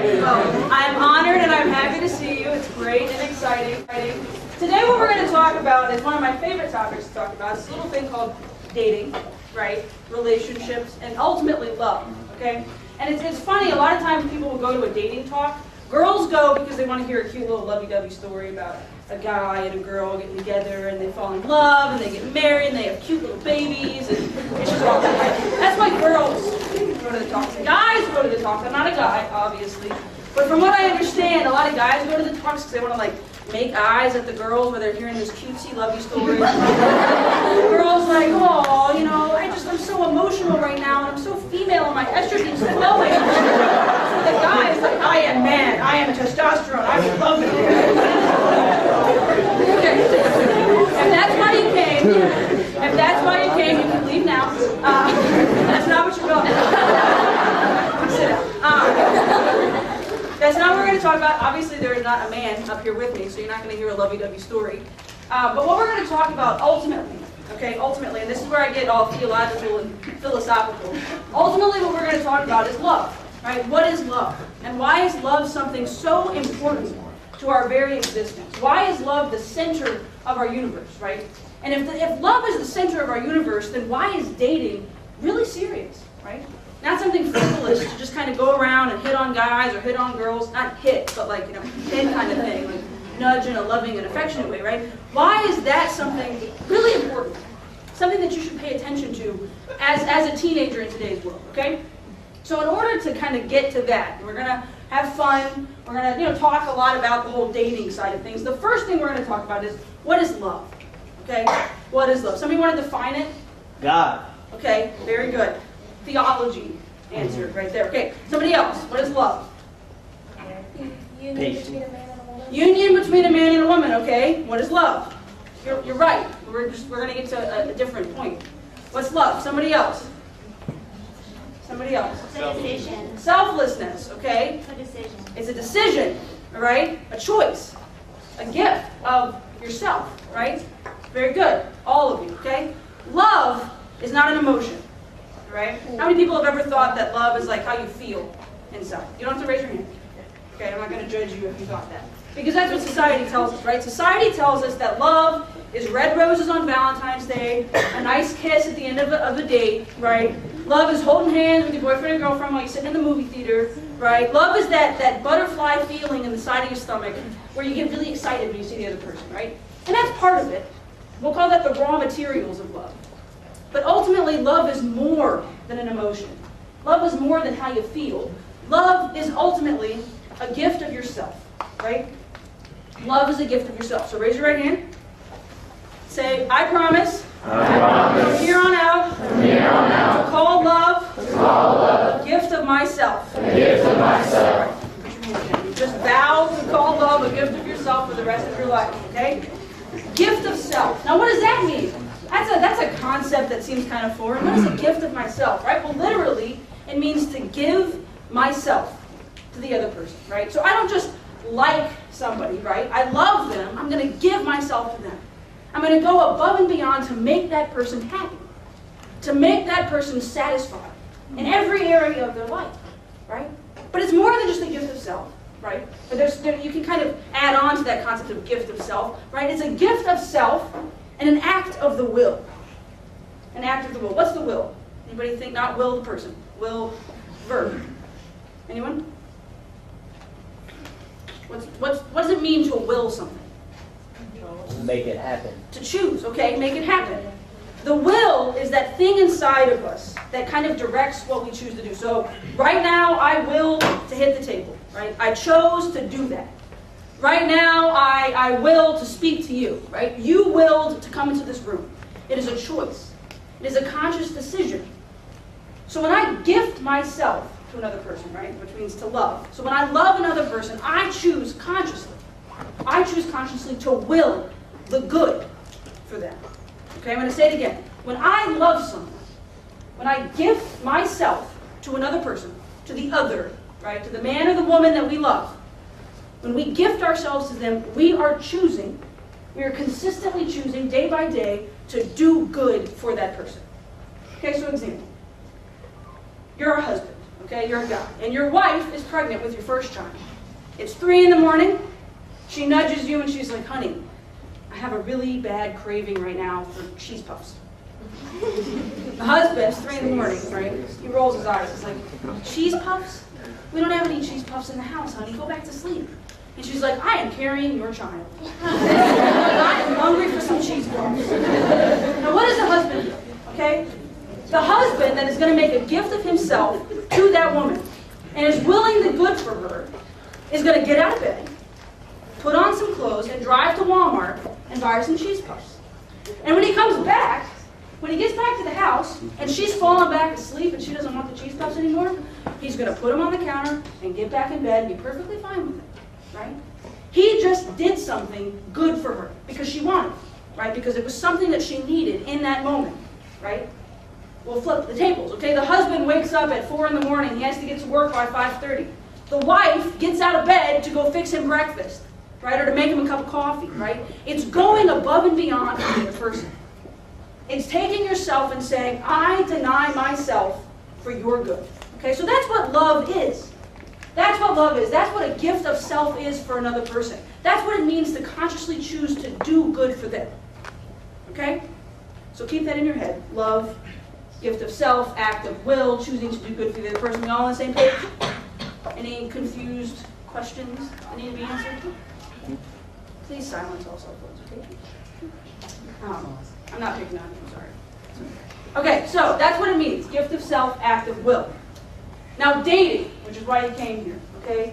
Well, I'm honored and I'm happy to see you. It's great and exciting. Today what we're going to talk about is one of my favorite topics to talk about. It's a little thing called dating, right? Relationships, and ultimately love, okay? And it's funny, a lot of times people will go to a dating talk. Girls go because they want to hear a cute little lovey-dovey story about a guy and a girl getting together and they fall in love and they get married and they have cute little babies and it's just all that, right? That's why girls go to the talks. Guys go to the talks. I'm not a guy, obviously. But from what I understand, a lot of guys go to the talks because they want to like make eyes at the girls where they're hearing this cutesy lovey story. The girl's like, oh, you know, I'm so emotional right now and I'm so female and my estrogen's flowing. So the guy's like, I am man, I am testosterone, I would love it. If that's why you came, you can leave now. That's not what you're going to sit down. That's not what we're going to talk about. Obviously, there is not a man up here with me, so you're not going to hear a lovey-dovey story. But what we're going to talk about ultimately, and this is where I get all theological and philosophical. Ultimately, what we're going to talk about is love, right? What is love? And why is love something so important to our very existence? Why is love the center of our universe, right? And if love is the center of our universe, then why is dating really serious, right? Not something frivolous to just kind of go around and hit on guys or hit on girls. Not hit, but like, hit kind of thing. Like nudge in a loving and affectionate way, right? Why is that something really important? Something that you should pay attention to as a teenager in today's world, okay? So in order to kind of get to that, we're going to have fun. We're going to talk a lot about the whole dating side of things. The first thing we're going to talk about is, what is love? Okay? What is love? Somebody want to define it? God. Okay, very good. Theology answered right there. Okay, somebody else. What is love? Union between a man and a woman. Union between a man and a woman. Okay, what is love? You're right. We're going to get to a different point. What's love? Somebody else. Somebody else. It's a decision. Selflessness. Okay. It's a decision. It's a decision. All right. A choice. A gift of yourself. Right. Very good. All of you. Okay. Love is not an emotion. Right? How many people have ever thought that love is like how you feel inside? You don't have to raise your hand. Okay, I'm not going to judge you if you thought that. Because that's what society tells us, right? Society tells us that love is red roses on Valentine's Day, a nice kiss at the end of a date, right? Love is holding hands with your boyfriend and girlfriend while you're sitting in the movie theater, right? Love is that butterfly feeling in the side of your stomach where you get really excited when you see the other person, right? And that's part of it. We'll call that the raw materials of love. But ultimately, love is more than an emotion. Love is more than how you feel. Love is ultimately a gift of yourself, right? Love is a gift of yourself. So raise your right hand. Say, I promise, from here on out, to call love, a gift of myself. Just vow to call love a gift of yourself for the rest of your life, okay? Gift of self. Now, what does that mean? That's a concept that seems kind of foreign. What is a gift of myself, right? Well, literally, it means to give myself to the other person, right? So I don't just like somebody, right? I love them. I'm going to give myself to them. I'm going to go above and beyond to make that person happy, to make that person satisfied in every area of their life, right? But it's more than just a gift of self, right? But you can kind of add on to that concept of gift of self, right? It's a gift of self and an act of the will. An act of the will. What's the will? Anybody think? Not will the person. Will, verb. Anyone? What does it mean to will something? To make it happen. To choose, okay? Make it happen. The will is that thing inside of us that kind of directs what we choose to do. So right now, I will to hit the table, right? I chose to do that. Right now, I will to speak to you, right? You willed to come into this room. It is a choice. It is a conscious decision. So when I gift myself to another person, right, which means to love. So when I love another person, I choose consciously. I choose consciously to will the good for them. Okay, I'm going to say it again. When I love someone, when I gift myself to another person, to the other, right, to the man or the woman that we love, when we gift ourselves to them, we are consistently choosing day by day to do good for that person. Okay, so example. You're a husband, Okay, you're a guy. And your wife is pregnant with your first child. It's 3 in the morning. She nudges you and she's like, honey, I have a really bad craving right now for cheese puffs. The husband, it's 3 in the morning, right? He rolls his eyes. He's like, cheese puffs? We don't have any cheese puffs in the house, honey. Go back to sleep. And she's like, I am carrying your child. I am hungry for some cheese puffs. Now what does the husband do? Okay? The husband that is going to make a gift of himself to that woman and is willing the good for her is going to get out of bed, put on some clothes, and drive to Walmart and buy her some cheese puffs. And when he comes back, when he gets back to the house and she's fallen back asleep and she doesn't want the cheese puffs anymore, he's going to put them on the counter and get back in bed and be perfectly fine with it. Right? He just did something good for her because she wanted it, right? Because it was something that she needed in that moment, right? We'll flip the tables, okay? The husband wakes up at 4 in the morning. He has to get to work by 5:30. The wife gets out of bed to go fix him breakfast, right? Or to make him a cup of coffee, right? It's going above and beyond for the other person. It's taking yourself and saying, I deny myself for your good. Okay, so that's what love is. That's what love is. That's what a gift of self is for another person. That's what it means to consciously choose to do good for them. Okay? So keep that in your head. Love, gift of self, act of will, choosing to do good for the other person. We all on the same page? Any confused questions that need to be answered? Please silence all cell phones, okay? I'm not picking on you, I'm sorry. Okay, so that's what it means. Gift of self, act of will. Now dating, which is why you came here, okay?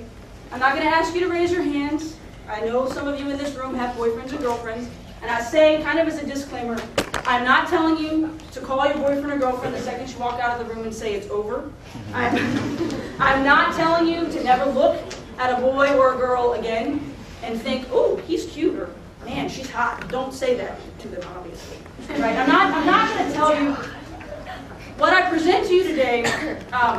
I'm not going to ask you to raise your hands. I know some of you in this room have boyfriends or girlfriends. And I say, kind of as a disclaimer, I'm not telling you to call your boyfriend or girlfriend the second you walk out of the room and say it's over. I'm not telling you to never look at a boy or a girl again and think, oh, he's cute, or man, she's hot. Don't say that to them, obviously. Right? I'm not going to tell you. What I present to you today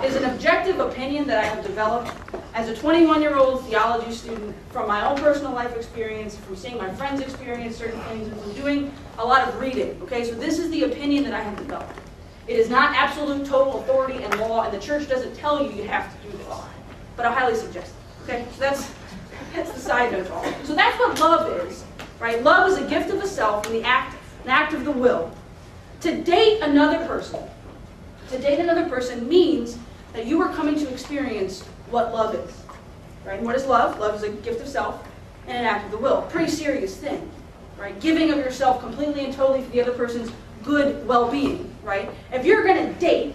is an objective opinion that I have developed as a 21-year-old theology student from my own personal life experience, from seeing my friends experience certain things, and from doing a lot of reading. Okay, so this is the opinion that I have developed. It is not absolute total authority and law, and the church doesn't tell you you have to do this, but I highly suggest it. Okay, so that's the side note. So that's what love is, right? Love is a gift of the self and an act of the will. To date another person. To date another person means that you are coming to experience what love is. Right? And what is love? Love is a gift of self and an act of the will. Pretty serious thing. Right? Giving of yourself completely and totally for the other person's good well-being. Right? If you're going to date,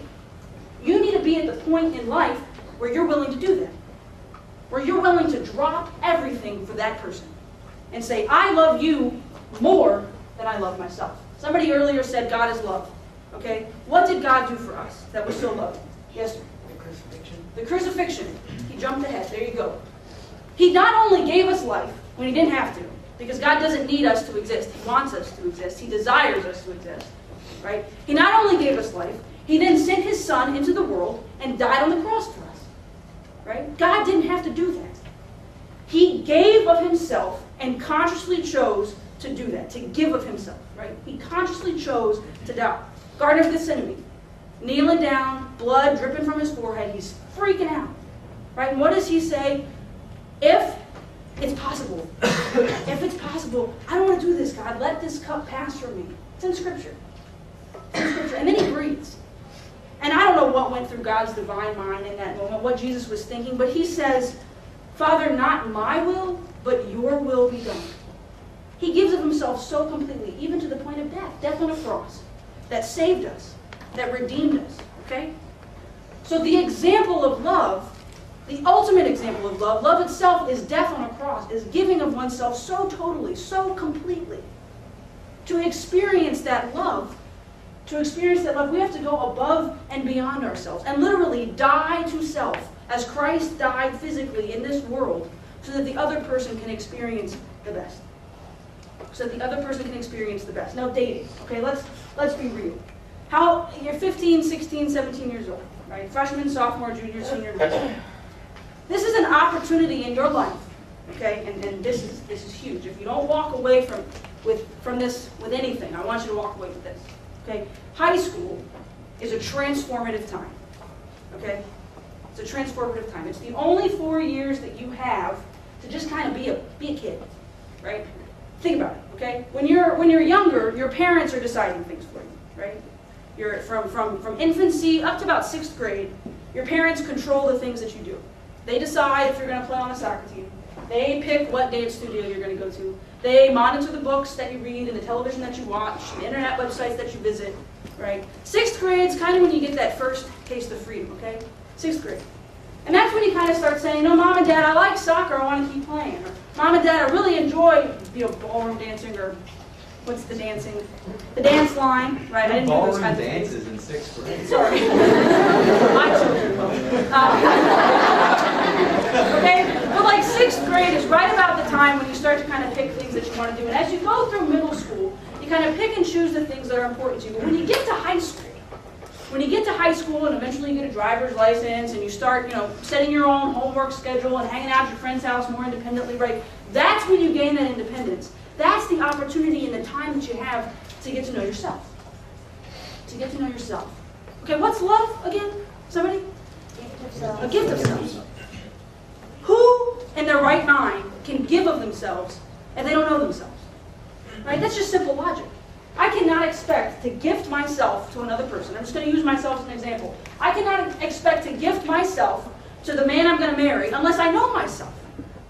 you need to be at the point in life where you're willing to do that. Where you're willing to drop everything for that person. And say, I love you more than I love myself. Somebody earlier said God is love. Okay? What did God do for us that was so loving? Yes, sir? The crucifixion. The crucifixion. He jumped ahead. There you go. He not only gave us life when he didn't have to, because God doesn't need us to exist. He wants us to exist. He desires us to exist. Right? He not only gave us life, he then sent his son into the world and died on the cross for us. Right? God didn't have to do that. He gave of himself and consciously chose to do that, to give of himself. Right? He consciously chose to die. Garden of Gethsemane, kneeling down, blood dripping from his forehead. He's freaking out. Right? And what does he say? If it's possible, I don't want to do this, God. Let this cup pass from me. It's in Scripture. It's in Scripture. And then he breathes. And I don't know what went through God's divine mind in that moment, what Jesus was thinking, but he says, Father, not my will, but your will be done. He gives of himself so completely, even to the point of death on a cross, that saved us, that redeemed us, okay? So the example of love, the ultimate example of love, love itself is death on a cross, is giving of oneself so totally, so completely. To experience that love, we have to go above and beyond ourselves and literally die to self as Christ died physically in this world so that the other person can experience the best. Now dating, okay, let's be real. You're 15, 16, 17 years old, right? Freshman, sophomore, junior, senior. This is an opportunity in your life, okay? And this is huge. If you don't walk away from this with anything, I want you to walk away with this. Okay? High school is a transformative time. Okay? It's a transformative time. It's the only 4 years that you have to just kind of be a kid, right? Think about it, okay? When you're younger, your parents are deciding things for you, right? You're from infancy up to about 6th grade, your parents control the things that you do. They decide if you're going to play on a soccer team. They pick what dance studio you're going to go to. They monitor the books that you read and the television that you watch, the internet websites that you visit, right? 6th grade is kind of when you get that first taste of freedom, okay? 6th grade. And that's when you kind of start saying, no, Mom and Dad, I like soccer, I want to keep playing. Or, Mom and Dad, I really enjoy, ballroom dancing, or what's the dancing? The dance line, right? I didn't do those kinds of things. Dances in 6th grade. Sorry. My children will. Okay? But like 6th grade is right about the time when you start to kind of pick things that you want to do. And as you go through middle school, you kind of pick and choose the things that are important to you. But when you get to high school, and eventually you get a driver's license and you start, setting your own homework schedule and hanging out at your friend's house more independently, right? That's when you gain that independence. That's the opportunity and the time that you have to get to know yourself. To get to know yourself. Okay, what's love again? Somebody? Gift of self. A gift of self. Who in their right mind can give of themselves if they don't know themselves? Right? That's just simple logic. I cannot expect to gift myself to another person. I'm just going to use myself as an example. I cannot expect to gift myself to the man I'm going to marry unless I know myself.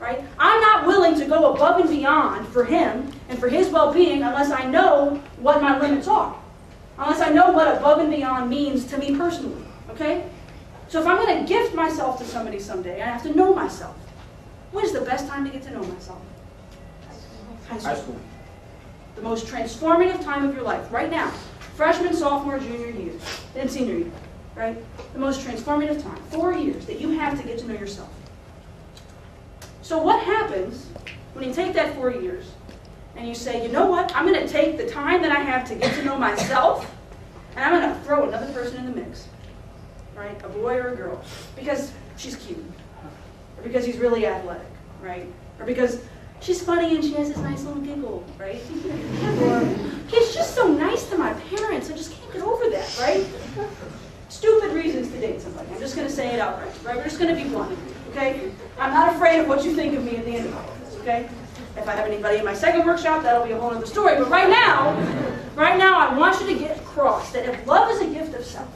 Right? I'm not willing to go above and beyond for him and for his well-being unless I know what my limits are. Unless I know what above and beyond means to me personally. Okay? So if I'm going to gift myself to somebody someday, I have to know myself. When is the best time to get to know myself? High school. The most transformative time of your life, right now. Freshman, sophomore, junior year, and senior year. Right? The most transformative time. 4 years that you have to get to know yourself. So what happens when you take that 4 years and you say, you know what, I'm going to take the time that I have to get to know myself and I'm going to throw another person in the mix, right? A boy or a girl, because she's cute, or because he's really athletic, right? Or because she's funny and she has this nice little giggle, right? Or he's just so nice to my parents, I just can't get over that, right? Stupid reasons to date somebody. I'm just going to say it outright, right? We're just going to be blunt, okay? I'm not afraid of what you think of me at the end of this, okay? If I have anybody in my second workshop, that'll be a whole other story. But right now, I want you to get across that if love is a gift of self,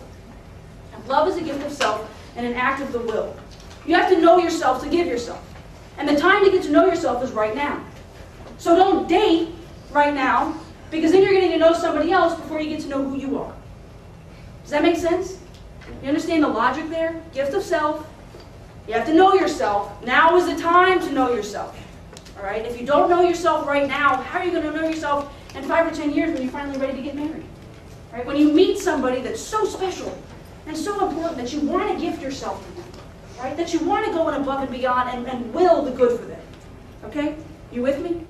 and an act of the will, you have to know yourself to give yourself. And the time to get to know yourself is right now. So don't date right now, because then you're getting to know somebody else before you get to know who you are. Does that make sense? You understand the logic there? Gift of self. You have to know yourself. Now is the time to know yourself. All right? If you don't know yourself right now, how are you going to know yourself in 5 or 10 years when you're finally ready to get married? Right? When you meet somebody that's so special and so important that you want to gift yourself to them. Right? That you want to go in above and beyond and will the good for them. Okay? You with me?